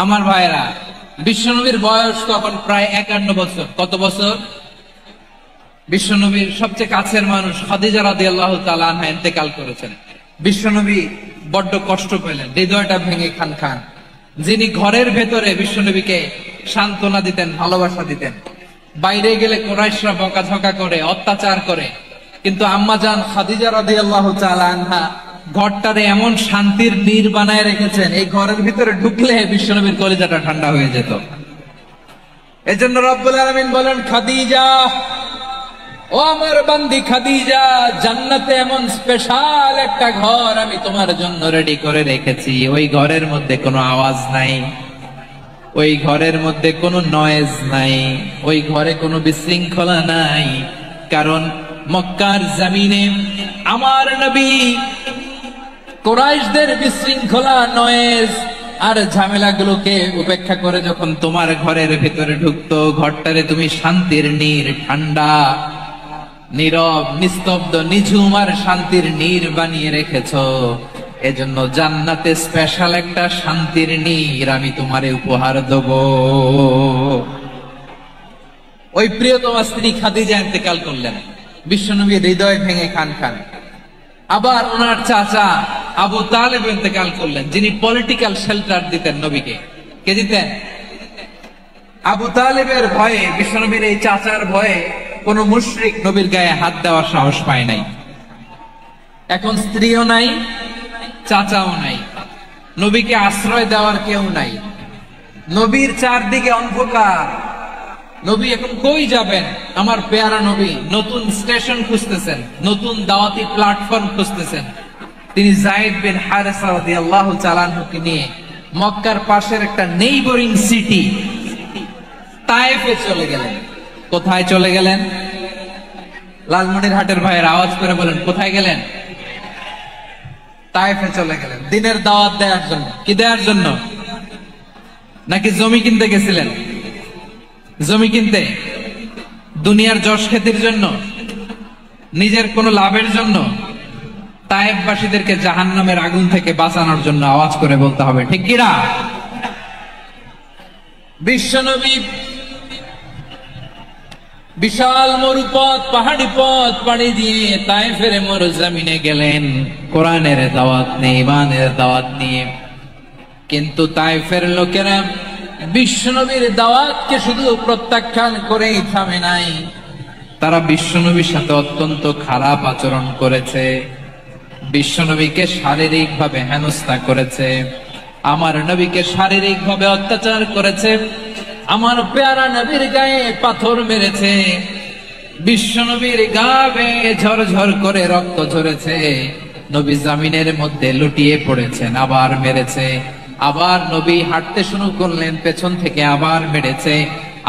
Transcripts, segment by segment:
আমার ভাইরা, বিশ্বনবীর বয়স তখন প্রায় 51 বছর। কত বছর? বিশ্বনবীর সবচেয়ে কাছের মানুষ খাদিজা রাদিয়াল্লাহু তাআলা আনহা ইন্তেকাল করেছেন। বিশ্বনবী বড্ড কষ্ট পেলেন, হৃদয়টা ভেঙে খান খান। যিনি ঘরের ভেতরে বিশ্বনবীকে সান্ত্বনা দিতেন, ভালোবাসা দিতেন, বাইরে গেলে কুরাইশরা বকাঝকা করে, অত্যাচার করে, কিন্তু আম্মাজান খাদিজা রাদিয়াল্লাহু তাআলা আনহা ঘরটারে এমন শান্তির নীর বানায় রেখেছেন, এই ঘরের ভিতরে ঢুকলে বিশ্বনবীর কলিজাটা ঠান্ডা হয়ে যেত। এজন্য রব্বুল আলামিন বলেন, খাদিজা, ও আমার বান্দি খাদিজা, জান্নাতে এমন স্পেশাল একটা ঘর আমি তোমার জন্য রেডি করে রেখেছি। ওই ঘরের মধ্যে কোনো আওয়াজ নাই, ওই ঘরের মধ্যে কোনো নয়েজ নাই, ওই ঘরে কোনো বিশৃঙ্খলা নাই। কারণ মক্কার জমিনে আমার নবী কুরাইশদের বিশৃঙ্খলা, নয়েজ আর ঝামেলাগুলোকে উপেক্ষা করে যখন তোমার ঘরের ভিতরে ঢুকতো, ঘরটারে তুমি শান্তির নীর, ঠান্ডা, নীরব, নিস্তব্ধ, নিঝুম আর শান্তির নীর বানিয়ে রেখেছো। এজন্য জান্নাতে স্পেশাল একটা শান্তির নীর আমি তোমারে উপহার দেব। ওই প্রিয়তমা স্ত্রী খাদিজা ইন্তেকাল করলেন, বিশ্বনবীর হৃদয় ভেঙে খান খান। আবার ওনার চাচা আবু তালেব ইন্তেকাল করলেন, যিনি পলিটিক্যাল শেল্টার দিতেন নবীকে। কে দিতেন? আবু তালেবের ভয়ে, বিশ্বনবীর এই চাচার ভয়ে কোন মুশরিক নবীর গায়ে হাত দেওয়ার সাহস পায় নাই। এখন স্ত্রীও নাই, চাচাও নাই, নবীকে আশ্রয় দেওয়ার কেউ নাই, নবীর চারদিকে অন্ধকার। নবী এখন কই যাবেন? আমার পেয়ারা নবী নতুন স্টেশন খুঁজতেছেন, নতুন দাওয়াতি প্ল্যাটফর্ম খুঁজতেছেন। তিনি যায়েদ বিন হারেসা রাদিয়াল্লাহু তাআলা আনহুকে নিয়ে মক্কার পাশের একটা নেইবরিং সিটি তায়েফে চলে গেলেন। কোথায় চলে গেলেন? লালমনিরহাটের ভাইয়ের আওয়াজ করে বলেন, কোথায় গেলেন? তায়েফে চলে গেলেন দিনের দাওয়াত দেওয়ার জন্য। কি দেওয়ার জন্য? নাকি জমি কিনতে গেছিলেন? জমি কিনতে, দুনিয়ার যশ খ্যাতির জন্য, নিজের কোনো লাভের জন্য? তায়েফবাসীদেরকে জাহান্নামের আগুন থেকে বাঁচানোর জন্য। আওয়াজ করে বলতে হবে, ঠিক কিনা? বিশ্বনবী বিশাল মরুপথ, পাহাড়ি পথ পাড়ি দিয়ে তায়েফের মরুজমিনে গেলেন কোরআনের দাওয়াত নিয়ে, ইমানের দাওয়াত নিয়ে। কিন্তু তায়েফের লোকেরা বিশ্বনবীর দাওয়াতকে শুধু প্রত্যাখ্যান করেই থামে নাই, তারা বিশ্বনবীর সাথে অত্যন্ত খারাপ আচরণ করেছে, বিশ্বনবীকে শারীরিক ভাবে হেনস্থা করেছে, আমার নবীকে শারীরিক ভাবে অত্যাচার করেছে, আমার পেয়ারা নবীর গায়ে পাথর মেরেছে, বিশ্বনবীর গা বেয়ে ঝরঝর করে রক্ত ঝরেছে, নবী জামিনের মধ্যে লুটিয়ে পড়েছেন, আবার মেরেছে, আবার নবী হাঁটতে শুরু করলেন, পেছন থেকে আবার মেরেছে,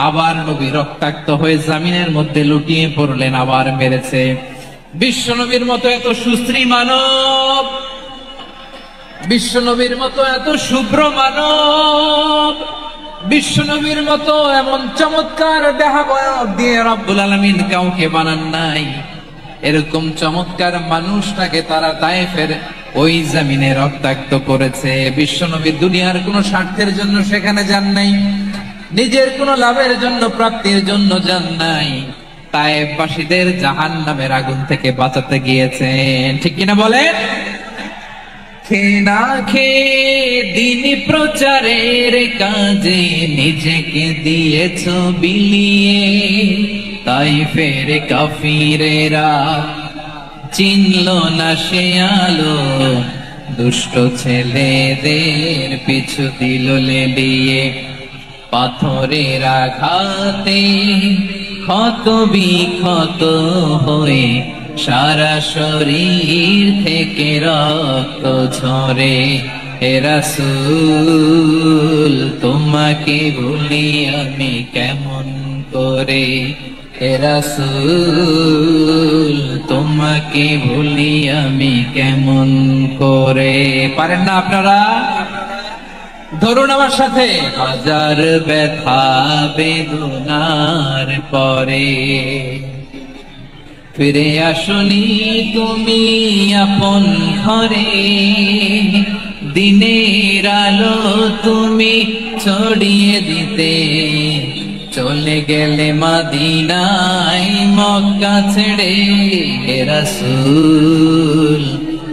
আবার নবী রক্তাক্ত হয়ে জামিনের মধ্যে লুটিয়ে পড়লেন, আবার মেরেছে। বিশ্বনবীর মতো এত সুশ্রী মানব, বিশ্বনবীর মতো এত শুভ্র মানব, বিশ্বনবীর মতো এমন চমৎকার দেহাবয়ব দিয়ে রব্বুল আলামিন কাউকে বানান নাই। এরকম চমৎকার মানুষটাকে তারা তায়েফের ওই জমিনে রক্তাক্ত করেছে। বিশ্বনবী দুনিয়ার কোনো স্বার্থের জন্য সেখানে যান নাই, নিজের কোনো লাভের জন্য, প্রাপ্তির জন্য যান নাই, তায়েফবাসীদের জাহান্নামের আগুন থেকে বাঁচাতে গিয়েছেন। ঠিক কিনা বলেন? না খেয়ে দিন প্রচারের কাজে নিজেকে দিয়েছ বিলিয়ে, তায়েফের কাফিরেরা চিনল না সে আলো, দুষ্ট ছেলেদের পিছু দিল লেলিয়ে, পাথরের আঘাতে ক্ষত বিক্ষত হয়ে সারা শরীর থেকে রক্ত ঝরে। হে রাসূল তোমাকে ভুলি আমি কেমন করে, হে রাসূল তোমাকে ভুলি আমি কেমন করে। পারেন না আপনারা? ধরুন আমার সাথে, হাজার ব্যথা বেদনার পরে ফিরে আসনি তুমি আপন ঘরে, দিনের আলো তুমি ছড়িয়ে দিতে, চলে গেলে মদিনায় মক্কা ছেড়ে। হে রাসূল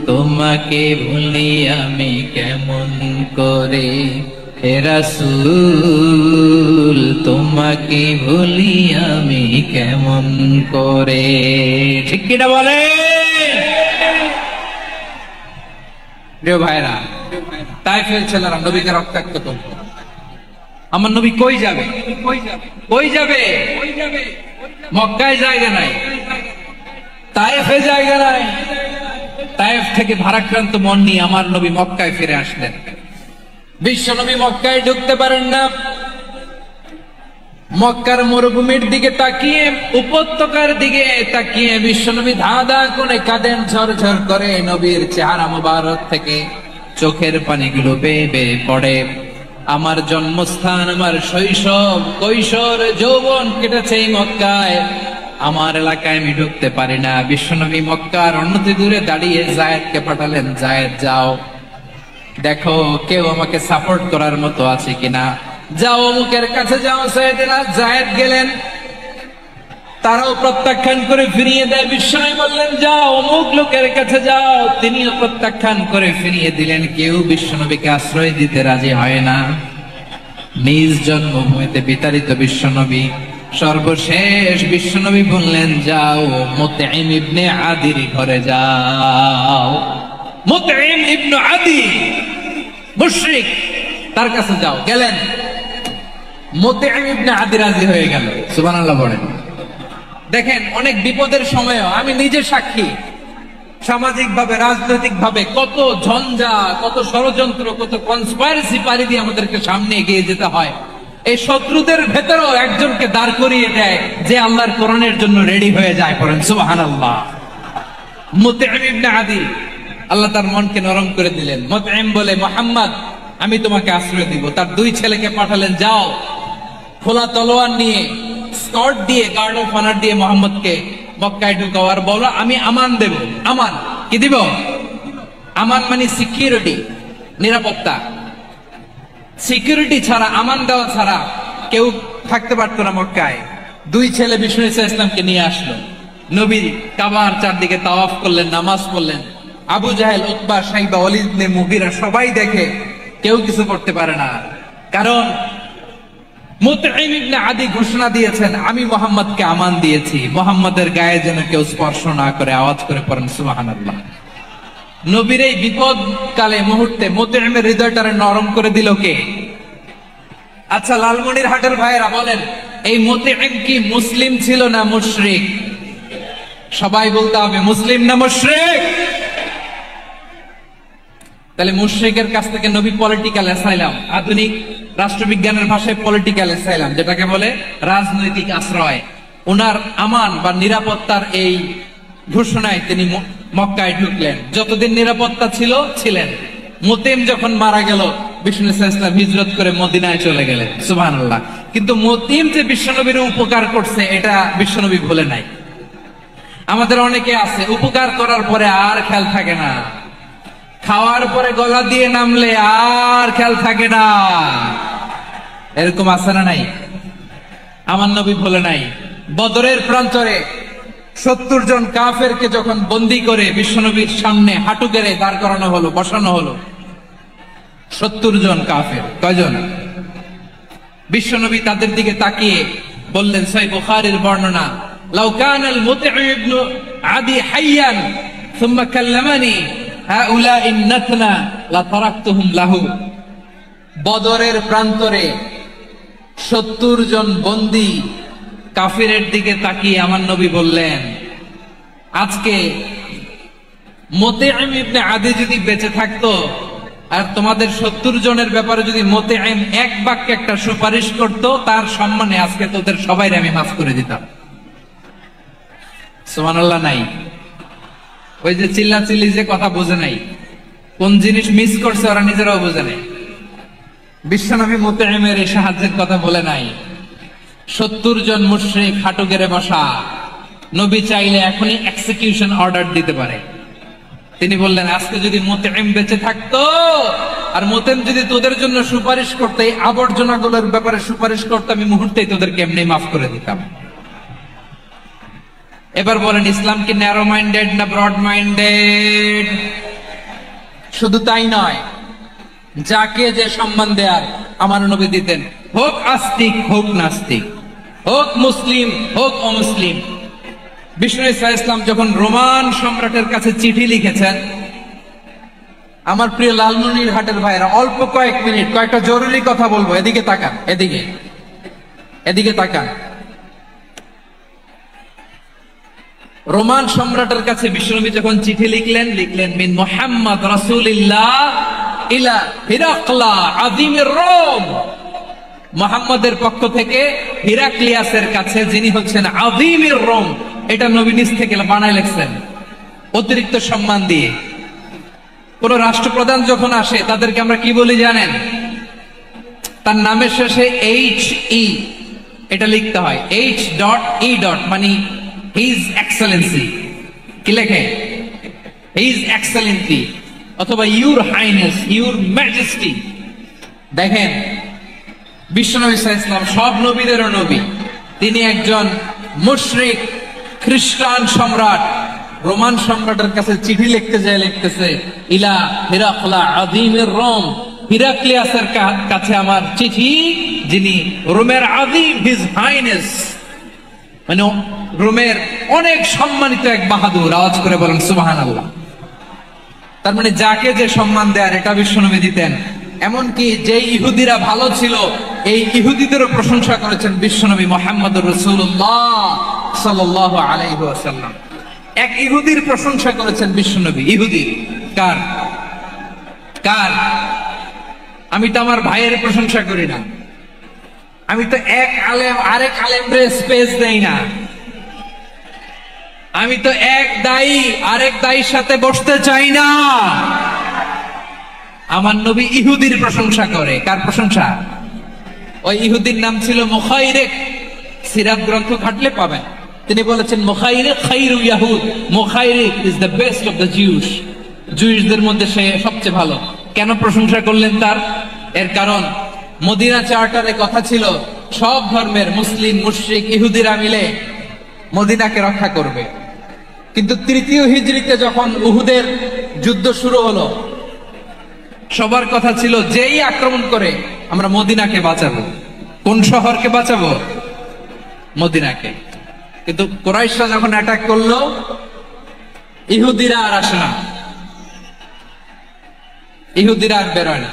তোমাকে ভুলি আমি কেমন করে, হে রাসূল তোমাকে ভুলি আমি কেমন করে। ঠিক কিনা বলে প্রিয় ভাইরা? তায়েফের ছেলেরা নবীকে রক্তাক্ত করল। আমার নবী কই যাবে? কই যাবে? মক্কায় জায়গা নাই, তায়েফে জায়গা নাই। তায়েফ থেকে ভারাক্রান্ত মন নিয়ে আমার নবী মক্কায় ফিরে আসলেন। বিশ্ব নবী মক্কায় ঢুকতে পারেন না। মক্কার মরুভূমির দিকে তাকিয়ে, উপত্যকার দিকে তাকিয়ে বিশ্বনবী ধা ধা করে কাঁদেন, ঝরঝর করে। নবীর চেহারা মুবারক থেকে চোখের পানিগুলো বেয়ে বেয়ে পড়ে। আমার জন্মস্থান, আমার শৈশব, কৈশোর, যৌবন কেটেছে এই মক্কায়। আমার এলাকায় আমি ঢুকতে পারি না। বিশ্বনবী মক্কার অন্যতি দূরে দাঁড়িয়ে যায়েদকে পাঠালেন, যায়েদ যাও দেখো কেউ আমাকে সাপোর্ট করার মতো আছে কিনা, যাও অমুকের কাছে যাও। যায়েদ গেলেন, তারাও প্রত্যাখ্যান করে ফিরিয়ে দেয়। বিশ্বনবী বললেন যাও অমুক লোকের কাছে যাও, তিনিও প্রত্যাখ্যান করে ফিরিয়ে দিলেন। কেউ বিশ্বনবীকে আশ্রয় দিতে রাজি হয় না। নিজ জন্মভূমিতে বিতাড়িত বিশ্বনবী, সর্বশেষ বিশ্বনবী বললেন যাও মুতঈম ইবনে আদির ঘরে যাও। মুতঈম ইবনে আদি মুশরিক, তার কাছে যাও। গেলেন, মুতঈম ইবনে আদি রাজি হয়ে গেল। সুবহানাল্লাহ বলেন। দেখেন অনেক বিপদের সময়ও আমি নিজে সাক্ষী, সামাজিক ভাবে, রাজনৈতিক ভাবে কত ঝঞ্ঝা, কত ষড়যন্ত্র, কত কনস্পাইরেসি পারি দিয়ে আমাদেরকে সামনে এগিয়ে যেতে হয়। এই শত্রুদের ভেতরেও একজনকে দাঁড় করিয়ে দেয় যে আল্লাহর কোরআনের জন্য রেডি হয়ে যায়। পড়েন সুবহানাল্লাহ। মুতঈম ইবনে আদি, আল্লাহ তার মনকে নরম করে দিলেন। মুতঈম বলে মুহাম্মদ আমি তোমাকে আশ্রয় দিব। তার দুই ছেলেকে পাঠালেন, যাও খোলা তলোয়ার নিয়ে, স্কর্ট দিয়ে, গার্ড অফ অনার দিয়ে মুহাম্মদকে মক্কায় ঢুকাও আর বলো আমি আমান দেব। আমান কি দিব? আমান মানে সিকিউরিটি, নিরাপত্তা। সিকিউরিটি ছাড়া, আমান দেওয়া ছাড়া কেউ থাকতে পারতো না মক্কায়। দুই ছেলে বিষ্ণু ইসলামকে নিয়ে আসলো। নবী কাবার চারদিকে তাওয়াফ করলেন, নামাজ পড়লেন। আবু জাহেল, উতবা, সাইবা, ওয়ালিদ ইবনে মুগীরা সবাই দেখে, কেউ কিছু করতে পারে না। কারণ মুতঈম ইবনে আদি ঘোষণা দিয়েছেন আমি মুহাম্মদকে আমান দিয়েছি, মুহাম্মদের গায়ে যেন কেউ স্পর্শ না করে। আওয়াজ করে পড়েন সুবহানাল্লাহ। নবীর এই বিপদ কালে মুহূর্তে মুতঈমের হৃদয়টারে নরম করে দিল কে? আচ্ছা লালমনির হাটের ভাইয়েরা বলেন, এই মুতঈম কি মুসলিম ছিল না মুশরিক? সবাই বলতে হবে মুসলিম না মুশরিক? তাহলে মুশরিকের কাছ থেকে নবী পলিটিক্যাল অ্যাসাইলাম, আধুনিক রাষ্ট্রবিজ্ঞানের ভাষায় পলিটিক্যাল অ্যাসাইলাম যেটাকে বলে, রাজনৈতিক আশ্রয়। ওনার আমান বা নিরাপত্তার এই ঘোষণায় তিনি মক্কায় ঢুকলেন। যতদিন নিরাপত্তা ছিল ছিলেন। মুতঈম যখন মারা গেল, বিষ্ণু ইসলাম হিজরত করে মদিনায় চলে গেলেন। সুবহানাল্লাহ। কিন্তু মুতঈম যে বিশ্বনবীর উপকার করছে এটা বিশ্বনবী ভুলে নাই। আমাদের অনেকে আছে উপকার করার পরে আর খেয়াল থাকে না, খাওয়ার পরে গলা দিয়ে নামলে আর খেয়াল থাকে না। এরকম আছে না নাই? আমার নবী ভুলে নাই। বদরের প্রান্তরে 70 জন কাফেরকে যখন বন্দী করে বিশ্বনবীর সামনে হাঁটু গেড়ে দাঁড় করানো হলো, বসানো হলো। 70 জন কাফের। কয়জন? বিশ্বনবী তাদের দিকে তাকিয়ে বললেন, সহিহ বুখারীর বর্ণনা, লাউ কানাল মুতঈম ইবনে আদি হাইয়ান সুম্মা কাল্লামানি হাউলাঈ নাতনা লা তারাকতুহুম লাহু। বদরের প্রান্তরে 70 জন বন্দী কাফিরের দিকে তাকিয়ে আমার নবী বললেন, আজকে মুতঈম ইবনে আদি যদি বেঁচে থাকতো আর তোমাদের 70 জনের ব্যাপারে যদি মুতঈম এক বাক্যে একটা সুপারিশ করত, তার সম্মানে আজকে তোদের সবাইরে আমি মাফ করে দিতাম। সুবহানাল্লাহ। নাই ওই যে চিল্লাচিল্লি যে কথা বোঝে নাই, কোন জিনিস মিস করছে ওরা নিজেরাও বোঝে নাই। বিশ্বনবী মুতঈমের এই সাহায্যের কথা বলে নাই। 70 জন মুশরিক হাঁটু গেড়ে বসা, নবী চাইলে এখনই এক্সিকিউশন অর্ডার দিতে পারে। তিনি বললেন, আজকে যদি মুতঈম বেঁচে থাকতো আর মুতঈম যদি তোদের জন্য সুপারিশ করতে, এই আবর্জনাগুলোর ব্যাপারে সুপারিশ করতো, আমি মুহূর্তেই তোদেরকে এমনি মাফ করে দিতাম। এবার বলেন, ইসলাম কি ন্যারো মাইন্ডেড না ব্রড মাইন্ডেড? শুধু তাই নয়, যাকে যে সম্মান দেয়ার আমার নবী দিতেন, হোক আস্তিক হোক নাস্তিক, হোক মুসলিম হোক অমুসলিম। বিষ্ণু ঈসা ইসলাম যখন রোমান সম্রাটের কাছে চিঠি লিখেছেন, আমার প্রিয় লালমনিরহাটের ভাইরা, অল্প কয়েক মিনিট কয়েকটা জরুরি কথা বলবো, এদিকে তাকান, এদিকে তাকান। রোমান সম্রাটের কাছে বিশ্বনবী যখন চিঠি লিখলেন মিন মুহাম্মদ রাসূলিল্লাহ ইলা হিরাকলা আযীমির রোম, মুহাম্মদের পক্ষ থেকে হিরাক্লিয়াসের কাছে, যিনি হচ্ছেন আযীমির রোম। এটা নবী নিজ থেকে বানায় লিখছেন, অতিরিক্ত সম্মান দিয়ে। কোন রাষ্ট্রপ্রধান যখন আসে তাদেরকে আমরা কি বলি জানেন? তার নামের শেষে HE এটা লিখতে হয়, H.E. মানে হিজ এক্সেলেন্সি। কি লেখে? হিজ এক্সেলেন্সি, অথবা ইউর হাইনেস, ইউর ম্যাজেস্টি। দেখেন, বিশ্বনবী সাল্লাল্লাহু আলাইহি ওয়াসাল্লাম সব নবীদেরও নবী, তিনি একজন মুশরিক খ্রিস্টান সম্রাট, রোমান সম্রাটের কাছে চিঠি লিখতে যায়, লিখতেছে ইলা হিরাকলা আযীমির রোম, হিরাক্লিয়াসের কাছে আমার চিঠি, যিনি রোমের আযীম, হিজ হাইনেস, মানে রোমের অনেক সম্মানিত এক বাহাদুর। আওয়াজ করে বলেন সুবহানাল্লাহ। তার মানে যাকে যে সম্মান দেয়ার এটা বিশ্বনবী দিতেন। এমনকি যে ইহুদিরা ভালো ছিল, এই ইহুদিদেরও প্রশংসা করেছেন বিশ্বনবী মুহাম্মদুর রাসূলুল্লাহ সাল্লাল্লাহু আলাইহি ওয়াসাল্লাম। এক ইহুদির প্রশংসা করেছেন বিশ্বনবী। ইহুদি কার? আমি তো আমার ভাইয়ের প্রশংসা করি না, আমি তো এক আলেম আরেক আলেমরে স্পেস দেই না, আমি তো এক দায়ী আরেক দায়ীর সাথে বসতে চাই না। আমার নবী ইহুদির প্রশংসা করে। কার প্রশংসা? ওই ইহুদির নাম ছিল মুখাইরিক। সিরাত গ্রন্থ ঘাটলে পাবেন, তিনি বলেছেন মুখাইরিক খায়রু ইয়াহুদ, Mukhayriq is the best of the Jews, জুইশদের মধ্যে সে সবচেয়ে ভালো। কেন প্রশংসা করলেন তার? এর কারণ মদিনা চার্টারে কথা ছিল সব ধর্মের মুসলিম, মুশরিক, ইহুদিরা মিলে মদিনাকে রক্ষা করবে। কিন্তু তৃতীয় হিজরিতে যখন উহুদের যুদ্ধ শুরু হলো, সবার কথা ছিল যেই আক্রমণ করে আমরা মদিনাকে বাঁচাবো। কোন শহরকে বাঁচাবো? মদিনাকে। কিন্তু কুরাইশরা যখন অ্যাটাক করলো, ইহুদিরা আর আসে না, ইহুদিরা আর বেরোয় না।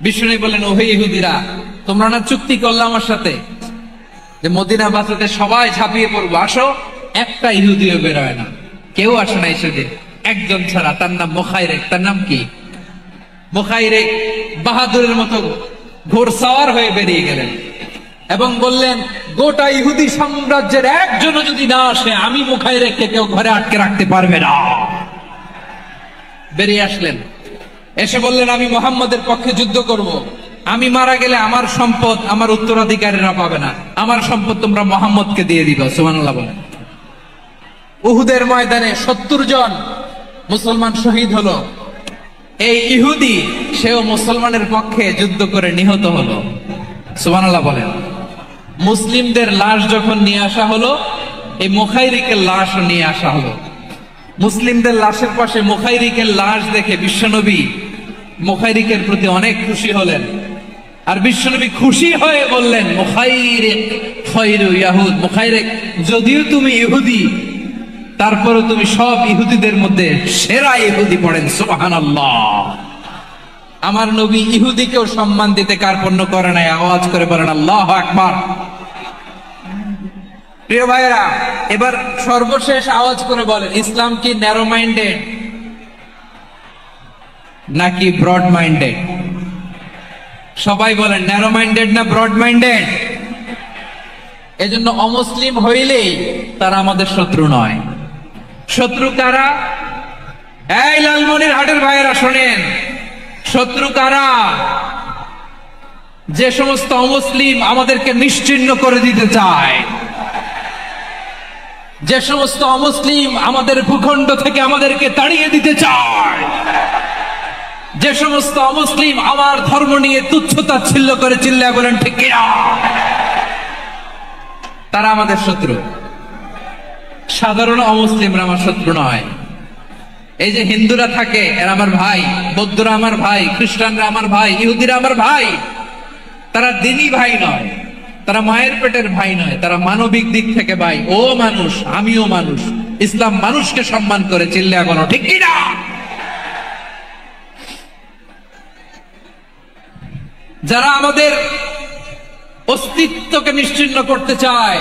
বিষ্ণু বললেন, ওহে ইহুদিরা, তোমরা না চুক্তি করলে আমার সাথে যে মদিনা বাঁচাতে সবাই ঝাঁপিয়ে পড়বো, আসো। একটা ইহুদিও বেরোয় না, কেউ আসে না এসে, একজন ছাড়া, তার নাম মুখাইরিক। তার নাম কি? মুখাইরিক বাহাদুরের মতো ঘোড়সাওয়ার হয়ে বেরিয়ে গেলেন এবং বললেন, গোটা ইহুদি সাম্রাজ্যের একজনও যদি না আসে, আমি মুখাইরিককে কেউ ঘরে আটকে রাখতে পারবে না। বেরিয়ে আসলেন, এসে বললেন, আমি মুহাম্মদের পক্ষে যুদ্ধ করব। আমি মারা গেলে আমার সম্পদ আমার উত্তরাধিকারীরা পাবে না, আমার সম্পদ তোমরা মুহাম্মদকে দিয়ে দিবা। সুবহানাল্লাহ বলেন। উহুদের ময়দানে 70 জন মুসলমান শহীদ হলো। এই ইহুদি, সেও মুসলমানের পক্ষে যুদ্ধ করে নিহত হলো। সুবহানাল্লাহ বলেন। মুসলিমদের লাশ যখন নিয়ে আসা হলো, এই মুখাইরিকের লাশও নিয়ে আসা হলো। মুসলিমদের লাশের পাশে মুখাইরিকের লাশ দেখে বিশ্বনবী মুখাইরিকের প্রতি অনেক খুশি হলেন। আর বিশ্বনবী খুশি হয়ে বললেন, মুখাইরিক খায়রু ইয়াহুদ, মুখাইরিক যদিও তুমি ইহুদি, তারপরে তুমি সব ইহুদিদের মধ্যে সেরা ইহুদি। পড়েন সুবহানাল্লাহ। আমার নবী ইহুদিকেও সম্মান দিতে কার্পণ্য করে নাই। আওয়াজ করে বলেন আল্লাহু আকবার। প্রিয় ভাইরা, এবার সর্বশেষ আওয়াজ করে বলেন, ইসলাম কি ন্যারো মাইন্ডেড নাকি ব্রড মাইন্ডেড? সবাই বলেন, ন্যারো মাইন্ডেড না ব্রড মাইন্ডেড? এজন্য অমুসলিম হইলেই তারা আমাদের শত্রু নয়। শত্রু কারা? এই লালমনিরহাটের ভাইয়েরা শোনেন, শত্রু কারা? যে সমস্ত অমুসলিম আমাদেরকে নিশ্চিহ্ন করে দিতে চায়, যে সমস্ত অমুসলিম আমাদের ভূখণ্ড থেকে আমাদেরকে তাড়িয়ে দিতে চায়, যে সমস্ত অমুসলিম আমার ধর্ম নিয়ে তুচ্ছ-তাচ্ছিল্য করে চিল্লায় বলেন ঠিক কিনা, তারা আমাদের শত্রু। সাধারণ অমুসলিমরা আমার শত্রু নয়। এই যে হিন্দুরা থাকে এরা আমার ভাই, বৌদ্ধরা আমার ভাই, খ্রিস্টানরা আমার ভাই, ইহুদিরা আমার ভাই। তারা দিনই ভাই নয়, তারা মায়ের পেটের ভাই নয়, তারা মানবিক দিক থেকে ভাই। ও মানুষ, আমিও মানুষ। ইসলাম মানুষকে সম্মান করে, চিল্লায় বলো ঠিক কিনা। যারা আমাদের অস্তিত্বকে নিশ্চিহ্ন করতে চায়,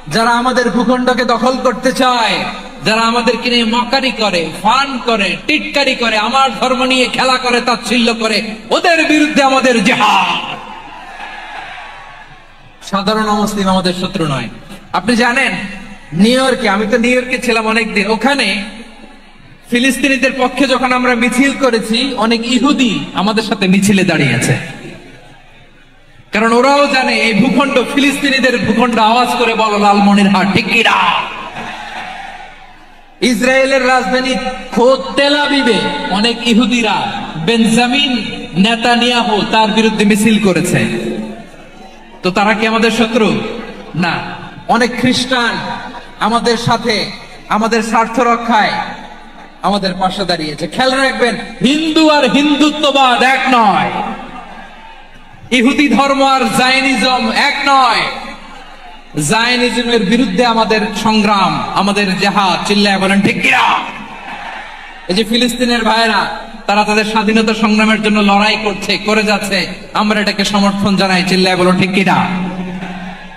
যারা আমাদের ভূখণ্ডকে দখল করতে চায়, যারা আমাদেরকে নিয়ে মকারি করে, ফান করে, টিটকারি করে, আমার ধর্ম নিয়ে খেলা করে, তাচ্ছিল্য করে, ওদের বিরুদ্ধে আমাদের জিহাদ। সাধারণ মুসলিম আমাদের শত্রু নয়। আপনি জানেন নিউ ইয়র্কে, আমি তো নিউ ইয়র্কে ছিলাম অনেকদিন, ওখানে ফিলিস্তিনিদের পক্ষে যখন আমরা মিছিল করেছি, অনেক ইহুদি আমাদের সাথে মিছিলে দাঁড়িয়েছে। কারণ ওরাও জানে এই ভূখণ্ড ফিলিস্তিনিদের ভূখণ্ড। আওয়াজ করে বলো লালমনিরহাট ঠিক কিনা। ইসরায়েলের রাজধানী খোদ তেল আবিবে অনেক ইহুদিরা বেঞ্জামিন নেতানিয়াহু তার বিরুদ্ধে মিছিল করেছে। তো তারা কি আমাদের শত্রু? না। অনেক খ্রিস্টান আমাদের সাথে আমাদের স্বার্থ রক্ষায় আমাদের পাশে দাঁড়িয়েছে। খেয়াল রাখবেন, হিন্দু আর হিন্দুত্ববাদ এক নয়, ইহুদি ধর্ম আর জায়নিজম এক নয়। জায়নিজমের বিরুদ্ধে আমাদের সংগ্রাম, আমাদের জিহাদ, চিল্লায় বলেন ঠিক কিনা। এই যে ফিলিস্তিনের ভাইরা, তারা তাদের স্বাধীনতা সংগ্রামের জন্য লড়াই করছে, করে যাচ্ছে, আমরা এটাকে সমর্থন জানাই, চিল্লায় বলো ঠিক কিনা।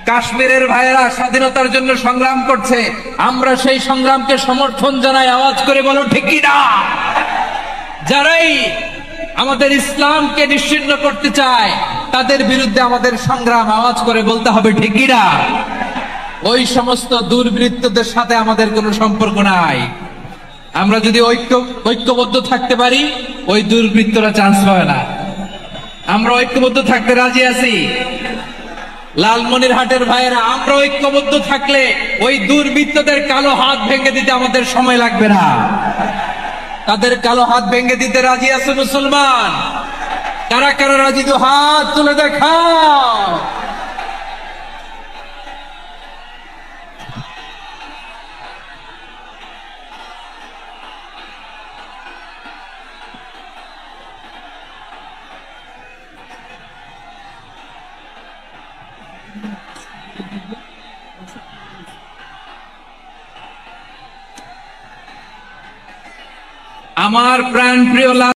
কাশ্মীরের ভাইয়েরা স্বাধীনতার জন্য সংগ্রাম করছে, আমরা সেই সংগ্রামকে সমর্থন জানাই, আওয়াজ করে বলো ঠিক কিনা। যারাই আমাদের ইসলামকে নিশ্চিহ্ন করতে চায় তাদের বিরুদ্ধে আমাদের সংগ্রাম, আওয়াজ করে বলতে হবে ঠিক কিনা। ওই সমস্ত দুর্বৃত্তদের সাথে আমাদের কোনো সম্পর্ক নাই। আমরা যদি ঐক্যবদ্ধ থাকতে পারি, ওই দুর্বৃত্তরা চান্স পাবে না। আমরা ঐক্যবদ্ধ থাকতে রাজি আছি। লালমনিরহাটের ভাইয়েরা, আমরা ঐক্যবদ্ধ থাকলে ওই দুর্বৃত্তদের কালো হাত ভেঙে দিতে আমাদের সময় লাগবে না। তাদের কালো হাত ভেঙে দিতে রাজি আছে মুসলমান? কারা কারা রাজি? তো হাত তুলে দেখাও। আমার প্রাণ প্রিয়